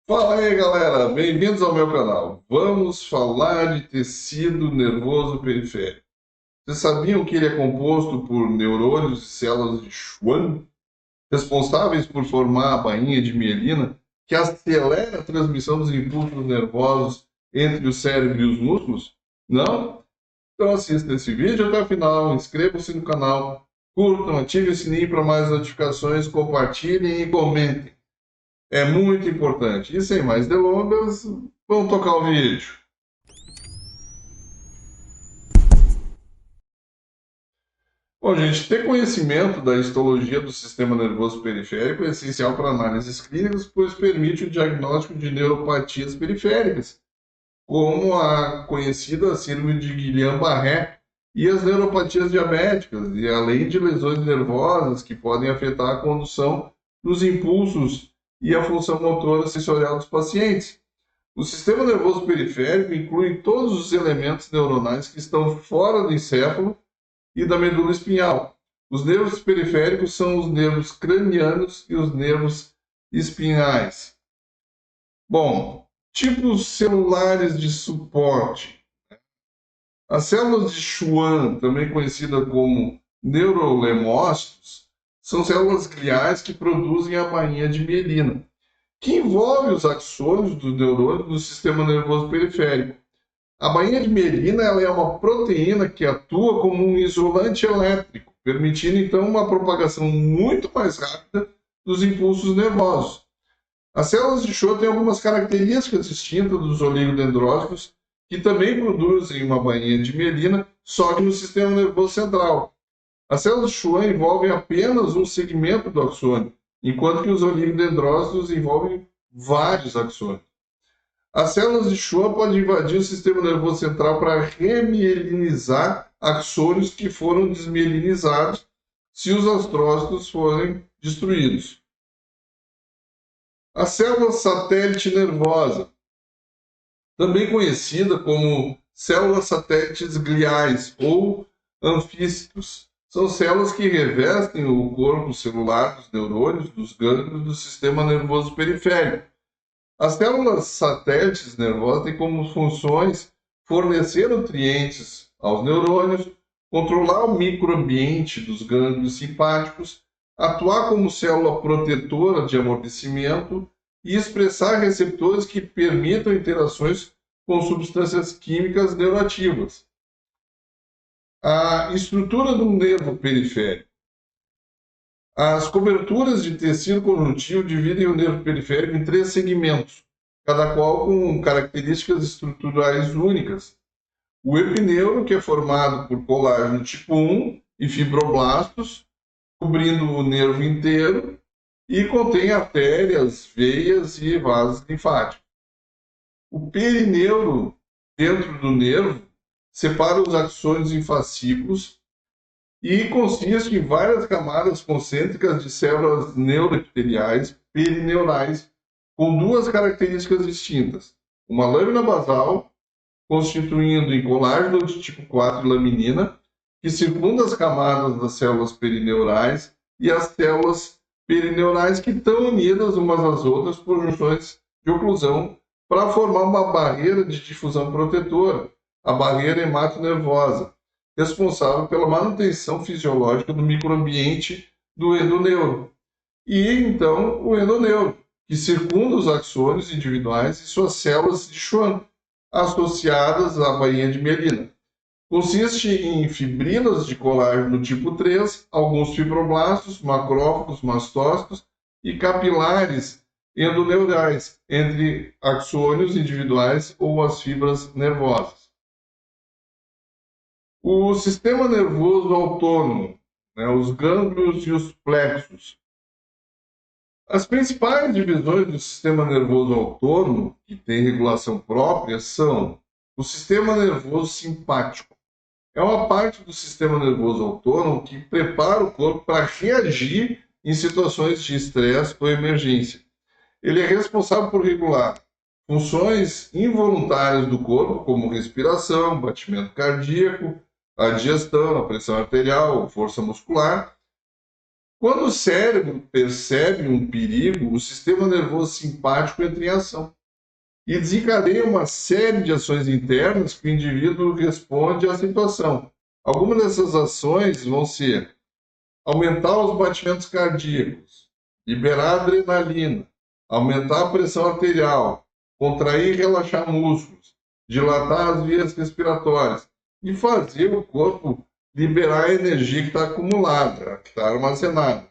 Fala aí, galera, bem-vindos ao meu canal. Vamos falar de tecido nervoso periférico. Vocês sabiam que ele é composto por neurônios e células de Schwann, responsáveis por formar a bainha de mielina, que acelera a transmissão dos impulsos nervosos entre o cérebro e os músculos? Não? Então assista esse vídeo até o final, inscrevam-se no canal, curtam, ativem o sininho para mais notificações, compartilhem e comentem. É muito importante. E sem mais delongas, vamos tocar o vídeo. Bom, gente, ter conhecimento da histologia do sistema nervoso periférico é essencial para análises clínicas, pois permite o diagnóstico de neuropatias periféricas, como a conhecida síndrome de Guillain-Barré e as neuropatias diabéticas, e além de lesões nervosas que podem afetar a condução dos impulsos e a função motora sensorial dos pacientes. O sistema nervoso periférico inclui todos os elementos neuronais que estão fora do encéfalo e da medula espinhal. Os nervos periféricos são os nervos cranianos e os nervos espinhais. Bom, tipos celulares de suporte. As células de Schwann, também conhecidas como neurolemócitos, são células gliais que produzem a bainha de mielina, que envolve os axônios do neurônio do sistema nervoso periférico. A bainha de mielina ela é uma proteína que atua como um isolante elétrico, permitindo então uma propagação muito mais rápida dos impulsos nervosos. As células de Schwann têm algumas características distintas dos oligodendrócitos, que também produzem uma bainha de mielina, só que no sistema nervoso central. As células de Schwann envolvem apenas um segmento do axônio, enquanto que os oligodendrócitos envolvem vários axônios. As células de Schwann podem invadir o sistema nervoso central para remielinizar axônios que foram desmielinizados se os astrócitos forem destruídos. A célula satélite nervosa, também conhecida como células satélites gliais ou anfícitos, são células que revestem o corpo celular dos neurônios, dos gânglios do sistema nervoso periférico. As células satélites nervosas têm como funções fornecer nutrientes aos neurônios, controlar o microambiente dos gânglios simpáticos, atuar como célula protetora de amortecimento e expressar receptores que permitam interações com substâncias químicas neuroativas. A estrutura do nervo periférico. As coberturas de tecido conjuntivo dividem o nervo periférico em três segmentos, cada qual com características estruturais únicas. O epineuro, que é formado por colágeno tipo 1 e fibroblastos, cobrindo o nervo inteiro, e contém artérias, veias e vasos linfáticos. O perineuro, dentro do nervo, separa os axônios em fascículos e consiste em várias camadas concêntricas de células neuroepiteliais perineurais com duas características distintas. Uma lâmina basal, constituindo em colágeno de tipo 4 laminina, que circunda as camadas das células perineurais, e as células perineurais que estão unidas umas às outras por junções de oclusão para formar uma barreira de difusão protetora, a barreira hematonervosa, responsável pela manutenção fisiológica do microambiente do endoneuro. E então o endoneuro, que circunda os axônios individuais e suas células de Schwann, associadas à bainha de mielina. Consiste em fibrilas de colágeno tipo 3, alguns fibroblastos, macrófagos, mastócitos e capilares endoneurais entre axônios individuais ou as fibras nervosas. O sistema nervoso autônomo, os gânglios e os plexos. As principais divisões do sistema nervoso autônomo, que tem regulação própria, são o sistema nervoso simpático. É uma parte do sistema nervoso autônomo que prepara o corpo para reagir em situações de estresse ou emergência. Ele é responsável por regular funções involuntárias do corpo, como respiração, batimento cardíaco, a digestão, a pressão arterial, força muscular, Quando o cérebro percebe um perigo, o sistema nervoso simpático entra em ação e desencadeia uma série de ações internas que o indivíduo responde à situação. Algumas dessas ações vão ser aumentar os batimentos cardíacos, liberar adrenalina, aumentar a pressão arterial, contrair e relaxar músculos, dilatar as vias respiratórias e fazer o corpo liberar a energia que está acumulada, que está armazenada.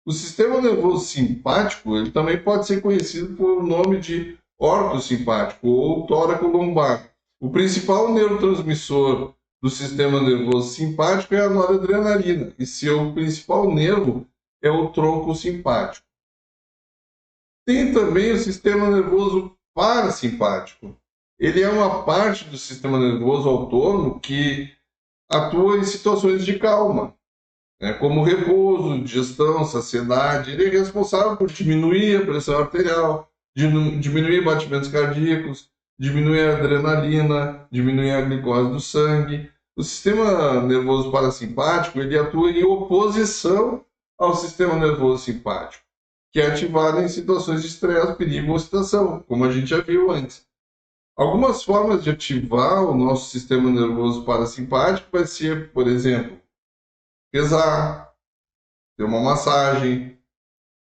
O sistema nervoso simpático ele também pode ser conhecido por nome de ortosimpático ou tóraco-lombar. O principal neurotransmissor do sistema nervoso simpático é a noradrenalina e seu principal nervo é o tronco simpático. Tem também o sistema nervoso parasimpático. Ele é uma parte do sistema nervoso autônomo que atua em situações de calma, como repouso, digestão, saciedade. Ele é responsável por diminuir a pressão arterial, diminuir batimentos cardíacos, diminuir a adrenalina, diminuir a glicose do sangue. O sistema nervoso parasimpático ele atua em oposição ao sistema nervoso simpático, que é ativado em situações de estresse, perigo ou excitação, como a gente já viu antes. Algumas formas de ativar o nosso sistema nervoso parasimpático vai ser, por exemplo, pesar, ter uma massagem,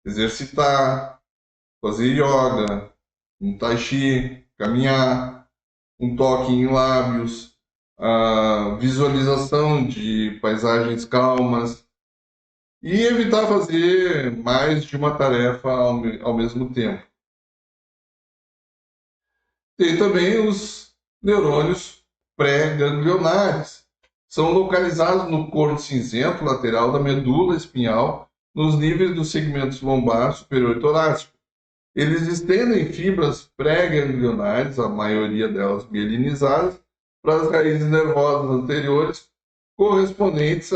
exercitar, fazer yoga, um tai chi, caminhar, um toque em lábios, a visualização de paisagens calmas e evitar fazer mais de uma tarefa ao mesmo tempo. Tem também os neurônios pré-ganglionares. São localizados no corpo cinzento lateral da medula espinhal, nos níveis dos segmentos lombar superior e torácico. Eles estendem fibras pré-ganglionares, a maioria delas mielinizadas, para as raízes nervosas anteriores, correspondentes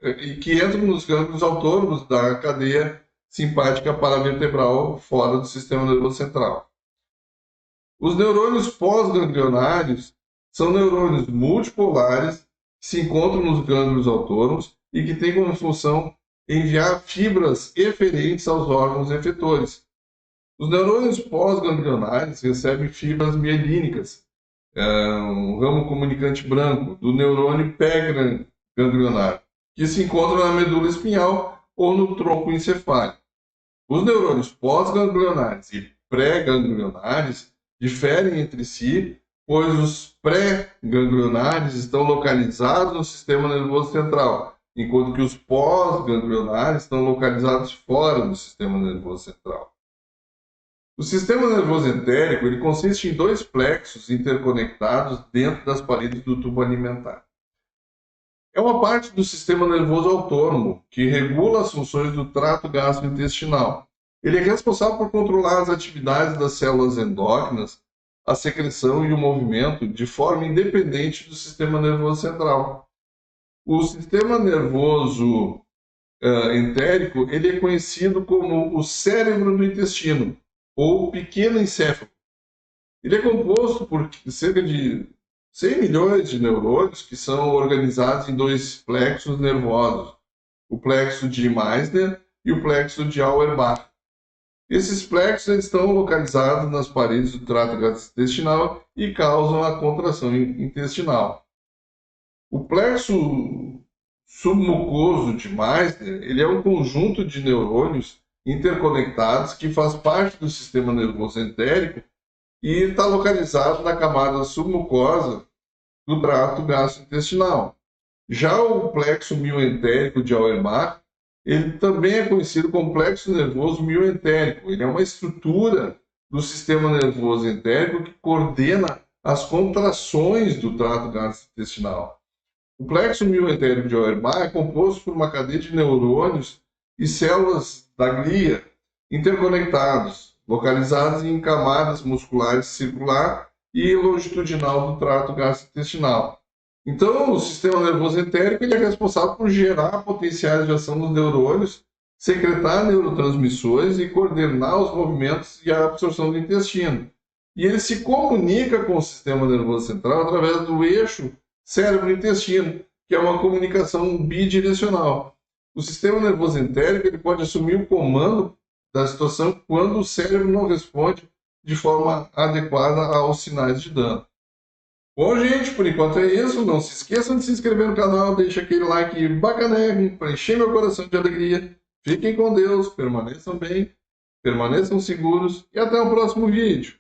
e que entram nos gânglios autônomos da cadeia simpática paravertebral fora do sistema nervoso central. Os neurônios pós-ganglionários são neurônios multipolares que se encontram nos gânglios autônomos e que têm como função enviar fibras eferentes aos órgãos efetores. Os neurônios pós-ganglionares recebem fibras mielínicas, um ramo comunicante branco, do neurônio pré-ganglionar, que se encontra na medula espinhal ou no tronco encefálico. Os neurônios pós-ganglionares e pré-ganglionares diferem entre si, pois os pré-ganglionares estão localizados no sistema nervoso central, enquanto que os pós-ganglionares estão localizados fora do sistema nervoso central. O sistema nervoso entérico ele consiste em dois plexos interconectados dentro das paredes do tubo alimentar. É uma parte do sistema nervoso autônomo que regula as funções do trato gastrointestinal. Ele é responsável por controlar as atividades das células endócrinas, a secreção e o movimento de forma independente do sistema nervoso central. O sistema nervoso entérico ele é conhecido como o cérebro do intestino, ou pequeno encéfalo. Ele é composto por cerca de 100 milhões de neurônios que são organizados em dois plexos nervosos, o plexo de Meissner e o plexo de Auerbach. Esses plexos estão localizados nas paredes do trato gastrointestinal e causam a contração intestinal. O plexo submucoso de Meissner ele é um conjunto de neurônios interconectados que faz parte do sistema nervoso entérico e está localizado na camada submucosa do trato gastrointestinal. Já o plexo mioentérico de Auerbach, ele também é conhecido como plexo nervoso mioentérico. Ele é uma estrutura do sistema nervoso entérico que coordena as contrações do trato gastrointestinal. O plexo mioentérico de Auerbach é composto por uma cadeia de neurônios e células da glia interconectados, localizados em camadas musculares circular e longitudinal do trato gastrointestinal. Então, o sistema nervoso entérico ele é responsável por gerar potenciais de ação dos neurônios, secretar neurotransmissores e coordenar os movimentos e a absorção do intestino. E ele se comunica com o sistema nervoso central através do eixo cérebro-intestino, que é uma comunicação bidirecional. o sistema nervoso entérico ele pode assumir o comando da situação quando o cérebro não responde de forma adequada aos sinais de dano. Bom, gente, por enquanto é isso. Não se esqueçam de se inscrever no canal, deixa aquele like bacanérrimo para encher meu coração de alegria. Fiquem com Deus, permaneçam bem, permaneçam seguros e até o próximo vídeo.